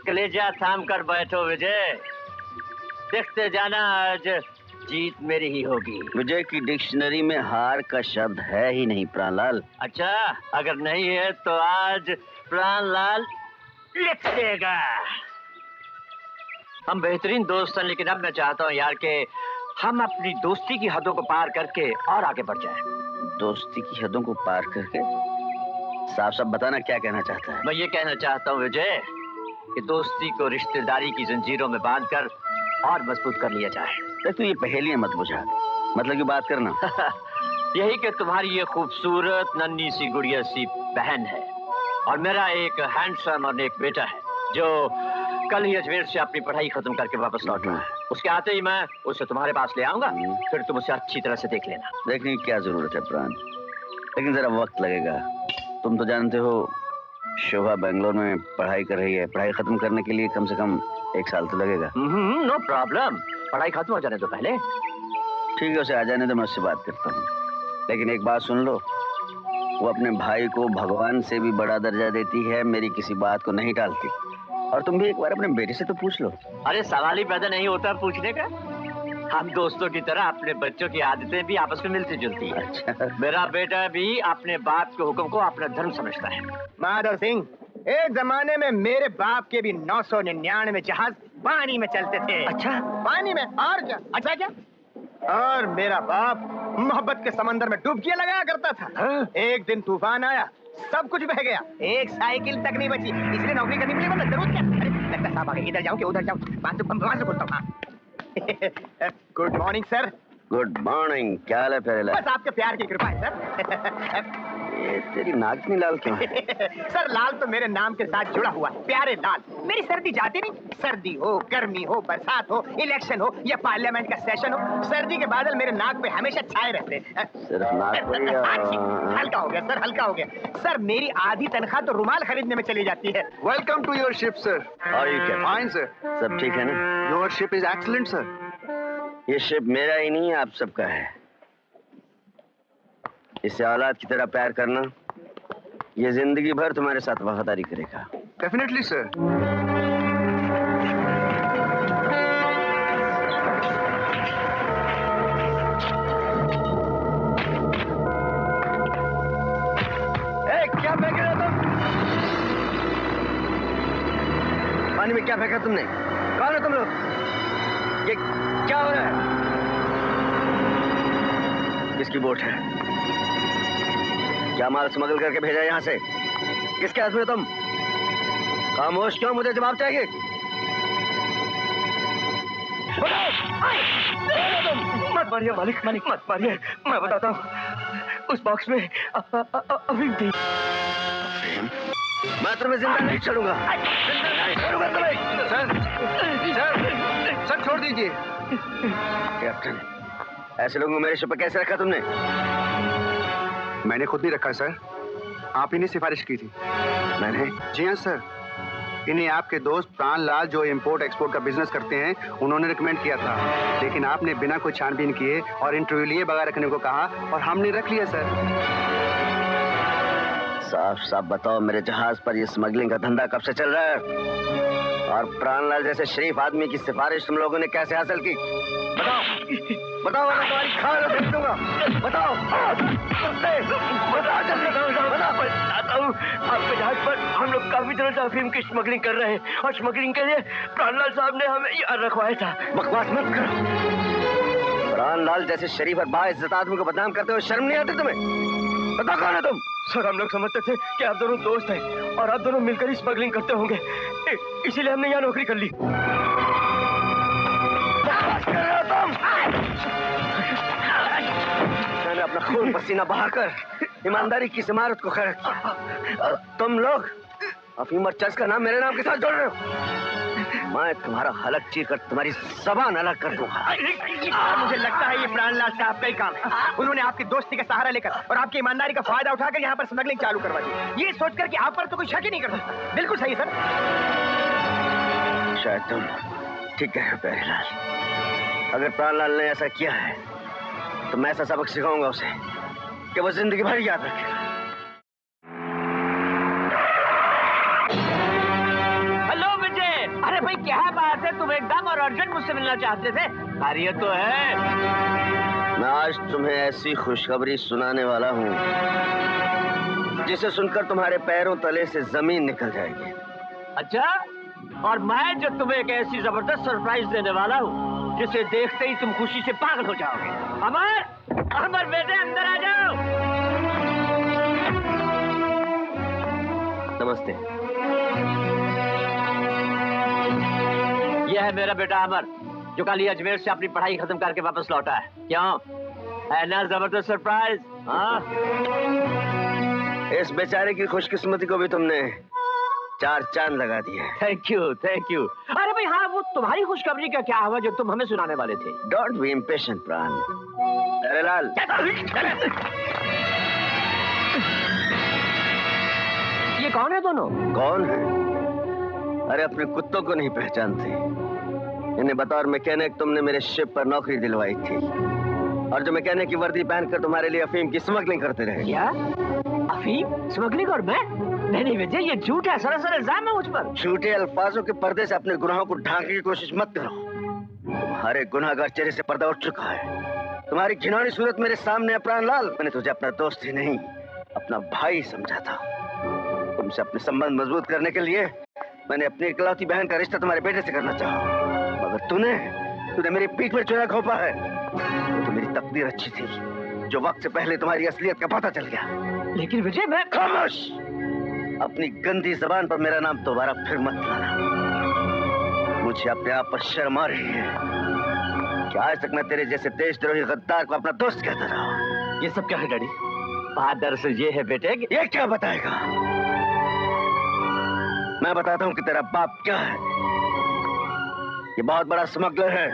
कलेजा थाम कर बैठो विजय, देखते जाना आज जीत मेरी ही होगी। विजय की डिक्शनरी में हार का शब्द है ही नहीं प्राणलाल। अच्छा, अगर नहीं है तो आज प्राणलाल लिख देगा। हम बेहतरीन दोस्त हैं, लेकिन अब मैं चाहता हूँ यार कि हम अपनी दोस्ती की हदों को पार करके और आगे बढ़ जाएं। दोस्ती की हदों को पार करके? साफ साफ बताना क्या कहना चाहता है। मैं ये कहना चाहता हूँ विजय कि दोस्ती को रिश्तेदारी की जंजीरों में बांधकर और मजबूत कर लिया जाए। तू ये पहेलियां मत बुझा, मतलब की बात करना। यही कि तुम्हारी ये खूबसूरत नन्ही सी गुड़िया सी बहन है और मेरा एक हैंडसम और एक बेटा है जो कल ही अजमेर से अपनी पढ़ाई खत्म करके वापस लौट रहा है। उसके आते ही मैं उसे तुम्हारे पास ले आऊंगा, फिर तुम उसे अच्छी तरह से देख लेना। देखने की क्या जरूरत है प्राण, लेकिन जरा वक्त लगेगा। तुम तो जानते हो शोभा बेंगलोर में पढ़ाई कर रही है, पढ़ाई खत्म करने के लिए कम से कम 1 साल तो लगेगा। नो प्रॉब्लम, पढ़ाई खत्म हो जाने दो पहले। ठीक है, उसे आ जाने दो, मैं उससे बात करता हूँ। लेकिन एक बात सुन लो, वो अपने भाई को भगवान से भी बड़ा दर्जा देती है, मेरी किसी बात को नहीं टालती। और तुम भी एक बार अपने बेटे से तो पूछ लो। अरे सवाल ही पैदा नहीं होता पूछने का। हम दोस्तों की तरह अपने बच्चों की आदतें भी आपस में मिलती जुलती है। अच्छा। मेरा बेटा भी अपने बाप के हुक्म को अपना धर्म समझता है। माधव सिंह, एक जमाने में मेरे बाप के भी 999 जहाज पानी में चलते थे। अच्छा, पानी में? और क्या? अच्छा क्या? और मेरा बाप मोहब्बत के समंदर में डुबकियां लगाया करता था। हाँ? एक दिन तूफान आया, सब कुछ बह गया, एक साइकिल तक नहीं बची। इसलिए नौकरी करनी पड़ी, वरना जरूरत क्या? अरे लगता साहब आ गए, इधर जाऊं कि उधर जाऊं? बात बोलता हूँ। Good morning sir. Good morning, क्या हाल है प्यारे? बस आपके प्यार की कृपा है सर। ये तेरी नाक इतनी लाल क्यों है? सर लाल तो मेरे नाम के साथ जुड़ा हुआ है, प्यारे लाल। मेरी सर्दी जाती नहीं, सर्दी हो, गर्मी हो, बरसात हो, इलेक्शन हो या पार्लियामेंट का सेशन हो, सर्दी के बादल मेरे नाक पे हमेशा छाए रहते हैं। सिर्फ नाक पर या... हल्का हो गया सर, हल्का हो गया सर। मेरी आधी तनख्वाह तो रुमाल खरीदने में चली जाती है। Welcome to your ship sir. और ये क्या? Fine sir. सब ठीक है ना? Your ship is excellent sir. ये शिप मेरा ही नहीं, आप सबका है। इसे औलाद की तरह प्यार करना, ये जिंदगी भर तुम्हारे साथ वफादारी करेगा। Definitely sir. क्या फेंक रहे हो तुम? पानी में क्या फेंका तुमने? कौन है तुम लोग? ये क्या हो रहा है? किसकी बोट है? क्या माल स्मगल करके भेजा यहां से? किसके हाथ में तुम? खामोश क्यों? मुझे जवाब चाहिए। मत मारिए मालिक, मत मारिए, मैं बताता हूँ। उस बॉक्स में अफीम थी। मैं तुम्हें जिंदा नहीं छोड़ूंगा, जिंदा नहीं छोड़ूंगा तुम्हें। सर छोड़ दीजिए। कैप्टन, ऐसे लोगों को मेरे शिप पर कैसे रखा तुमने? मैंने खुद नहीं रखा सर, आप ही ने सिफारिश की थी। मैंने? जी हाँ सर, इन्हें आपके दोस्त प्राणलाल जो इंपोर्ट एक्सपोर्ट का बिजनेस करते हैं, उन्होंने रिकमेंड किया था। लेकिन आपने बिना कोई छानबीन किए और इंटरव्यू लिए बगैर रखने को कहा और हमने रख लिया सर। साफ साफ बताओ, मेरे जहाज पर ये स्मगलिंग का धंधा कब से चल रहा है? और प्राणलाल जैसे शरीफ आदमी की सिफारिश तुम लोगों ने कैसे हासिल की? बताओ, बताओ, मैं तुम्हारी खाल फेंक दूंगा। बताओ, बताओ जल्दी, बताओ। आपके जहाज पर हम लोग काफी दिनों से अफीम की स्मगलिंग कर रहे हैं और स्मगलिंग के लिए प्राणलाल साहब ने हमें यहाँ रखवाया था। बकवास मत करो। प्राणलाल जैसे शरीफ और बाइज्जत आदमी को बदनाम करते हुए शर्म नहीं आती तुम्हें? बताओ कौन है तुम? सर हम लोग समझते थे कि आप दोनों दोस्त हैं और आप दोनों मिलकर ही स्मगलिंग करते होंगे, इसीलिए हमने यहाँ नौकरी कर ली। मैंने अपना खून पसीना बहाकर ईमानदारी की इस इमारत को खड़ा किया। तुम लोग अफीम और चर्च का नाम मेरे नाम के साथ जोड़ रहे हो। मैं तुम्हारा हलक चीर कर तुम्हारी जबान अलग कर दूंगा। मुझे लगता है ये प्राणलाल साहब का ही काम है। उन्होंने आपकी दोस्ती का सहारा लेकर और आपकी ईमानदारी का फायदा उठाकर यहाँ पर स्मगलिंग चालू करवा दी, ये सोचकर कि आप पर तो कोई शक ही नहीं कर सकता। बिल्कुल सही सर। शायद तुम ठीक कह रहे हो प्यारे लाल। अगर प्राणलाल ने ऐसा किया है तो मैं ऐसा सबक सिखाऊंगा उसे कि वो जिंदगी भर याद रखेगा। अर्जेंट मुझसे मिलना चाहते थे। खैरियत तो है? मैं आज तुम्हें ऐसी खुशखबरी सुनाने वाला हूँ जिसे सुनकर तुम्हारे पैरों तले से जमीन निकल जाएगी। अच्छा, और मैं जो तुम्हें एक ऐसी जबरदस्त सरप्राइज देने वाला हूँ जिसे देखते ही तुम खुशी से पागल हो जाओगे। अमर, अमर बेटे अंदर आ जाओ। नमस्ते। यह है मेरा बेटा अमर, जो कल ही अजमेर से अपनी पढ़ाई खत्म करके वापस लौटा है। क्यों, है ना जबरदस्त सरप्राइज? हाँ, इस बेचारे की खुशकिस्मती को भी तुमने 4 चांद लगा दिए। Thank you, thank you. अरे भाई हाँ, वो तुम्हारी खुशखबरी का क्या हुआ जो तुम हमें सुनाने वाले थे? डोंट बी इम्पेशेंट प्राण। अरे लाल, ये कौन है दोनों? कौन है? अरे अपने कुत्तों को नहीं पहचानते। इन्हें बतौर मैकेनिक तुमने मेरे शिप पर नौकरी दिलवाई थी, और जो मैकेनिक की वर्दी पहनकर तुम्हारे लिए अफीम की स्मगलिंग करते रहे। क्या? अफीम स्मगलिंग? और मैं? नहीं विजय, ये झूठ है, सरासर इल्जाम है मुझ पर। झूठे अल्फाजों के पर्दे से अपने गुनाहों को ढांकने की कोशिश मत करो। तुम्हारे गुनाहगार चेहरे से पर्दा उठ चुका है। तुम्हारी घिनौनी सूरत मेरे सामने है प्राण लाल। मैंने तुझे अपना दोस्त ही नहीं, अपना भाई समझा था। तुमसे अपने संबंध मजबूत करने के लिए मैंने अपनी इकलौती बहन का रिश्ता तुम्हारे बेटे से करना चाहा, मगर तूने मेरी पीठ पर चोया घोंपा है। तो मेरी तकदीर अच्छी थी, जो वक्त से पहले तुम्हारी असलियत का पता चल गया। लेकिन विजय, मैं... खामोश! अपनी गंदी जबान पर मेरा नाम दोबारा फिर मत लाना। मुझे अपने आप पर शर्म आ रही है कि आज तक मैं तेरे जैसे देशद्रोही गद्दार को अपना दोस्त कहता रहा। ये सब क्या है डैडी? बात दरअसल ये है बेटे कि... ये क्या बताएगा? मैं बताता हूँ कि तेरा बाप क्या है। ये बहुत बड़ा स्मगलर है,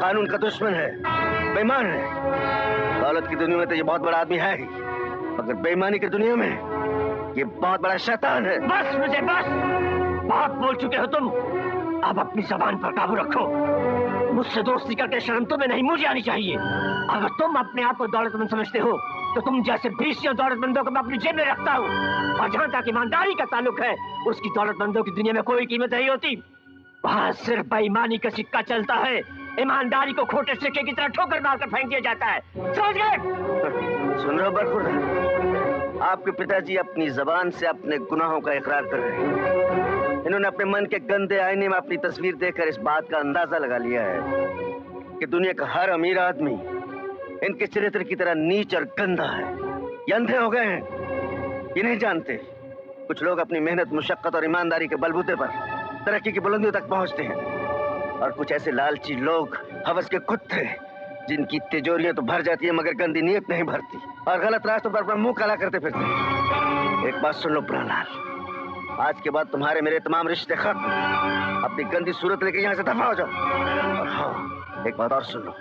कानून का दुश्मन है, बेईमान है। दौलत की दुनिया में तो ये बहुत बड़ा आदमी है ही, मगर बेईमानी की दुनिया में ये बहुत बड़ा शैतान है। बस मुझे बस, बहुत बोल चुके हो तुम। अब अपनी जबान पर काबू रखो। मुझसे दोस्ती करके शर्म तुम्हें नहीं, मुझे आनी चाहिए। अगर तुम अपने आप को दौलतमंद समझते हो तो तुम जैसे 20 दौलतमंदों को मैं अपनी जेब में रखता हूँ। और जहाँ तक ईमानदारी का ताल्लुक है, उसकी दौलतमंदों की दुनिया में कोई कीमत नहीं होती। वहाँ सिर्फ बेईमानी का सिक्का चलता है। ईमानदारी को खोटे सिक्के की तरह ठोकर मारकर फेंक दिया जाता है। समझ गए? सुन रहे हो बरखुर, आपके पिताजी अपनी जबान से अपने गुनाहों का इकरार कर रहे हैं। इन्होंने अपने मन के गंदे आईने में अपनी तस्वीर देखकर इस बात का अंदाजा लगा लिया है कि दुनिया का हर अमीर आदमी इनके चरित्र की तरह नीच और गंदा है। ये अंधे हो गए हैं, ये नहीं जानते। कुछ लोग अपनी मेहनत, मुशक्कत और ईमानदारी के बलबूते पर तरक्की की बुलंदियों तक पहुंचते हैं, और कुछ ऐसे लालची लोग, हवस के कुत्ते, जिनकी तिजोरियां तो भर जाती है मगर गंदी नीयत नहीं भरती, और गलत रास्तों पर अपना मुंह काला करते फिरते हैं। एक बात सुन लो प्राणलाल, आज के बाद तुम्हारे मेरे तमाम रिश्ते खत्म। अपनी गंदी सूरत लेके यहाँ से दफा हो जाओ। और हाँ, एक बात और सुन लो,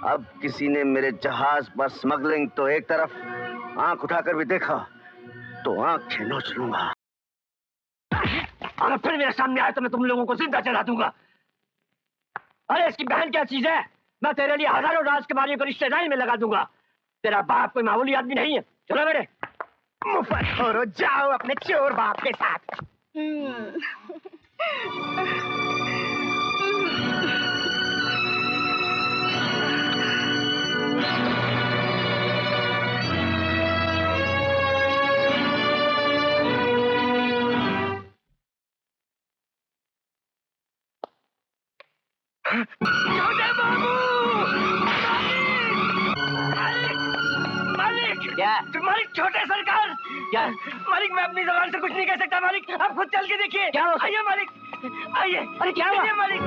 अब किसी ने मेरे जहाज पर स्मगलिंग तो एक तरफ, आंख उठाकर भी देखा तो आंखें नोच लूंगा। अगर फिर मेरे सामने आए तो मैं तुम लोगों को जिंदा जला दूंगा। अरे इसकी बहन क्या चीज है? मैं तेरे लिए हजारों राजकुमारियों को रिश्तेदारी में लगा दूंगा। तेरा बाप कोई मामूली आदमी नहीं है। चलो बेटे, मुफत जाओ अपने चोर बाप के साथ। छोटे बाबू! मालिक! क्या? मालिक, छोटे सरकार! क्या? मालिक, मैं अपनी जबान से कुछ नहीं कह सकता मालिक। आप खुद चल के देखिए। क्या? आइए मालिक, आइए। अरे क्या हुआ? मालिक,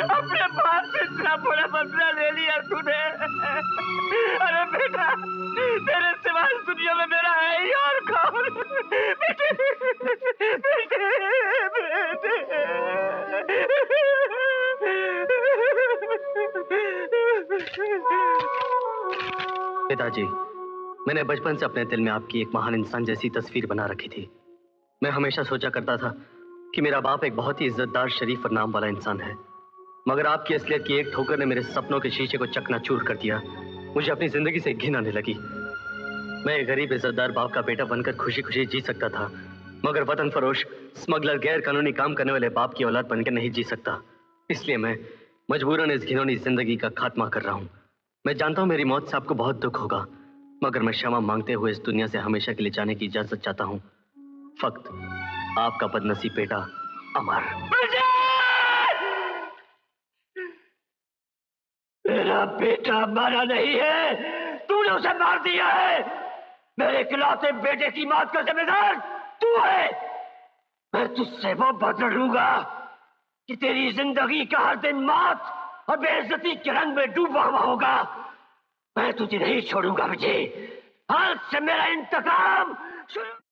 अपने बाप से इतना बड़ा बदला ले लिया तूने। अरे बेटा, तेरे सिवा इस दुनिया में मेरा है ही और कौन? बेटे, बेटे, पिताजी, मैंने बचपन से अपने दिल में आपकी एक महान इंसान जैसी तस्वीर बना रखी थी। मैं हमेशा सोचा करता था कि मेरा बाप एक बहुत ही इज्जतदार, शरीफ और नाम वाला इंसान है, मगर आपकी असलियत की एक ठोकर ने मेरे सपनों के शीशे को चकनाचूर कर दिया। मुझे अपनी जिंदगी से घिन आने लगी। मैं एक गरीब इज्जतदार बाप का बेटा बनकर खुशी खुशी जी सकता था, मगर वतन फरोश, स्मगलर, गैर कानूनी काम करने वाले बाप की औलाद बनकर नहीं जी सकता। इसलिए मैं मजबूरन इस घिनौनी जिंदगी का खात्मा कर रहा हूँ। मैं जानता हूँ मेरी मौत से आपको बहुत दुख होगा, मगर मैं क्षमा मांगते हुए इस दुनिया से हमेशा के लिए जाने की इजाजत चाहता हूँ। फक्त आपका बदनसीब बेटा अमर। मेरा बेटा मरा नहीं है, तूने उसे मार दिया है। मेरे इकलौते बेटे की मौत का जिम्मेदार तू है। मैं तुझसे वो बदला लूंगा कि तेरी जिंदगी का हर दिन मौत और बेइज्जती के रंग में डूबा हुआ होगा। मैं तुझे नहीं छोड़ूंगा विजय। आज से मेरा इंतकाम शुरू।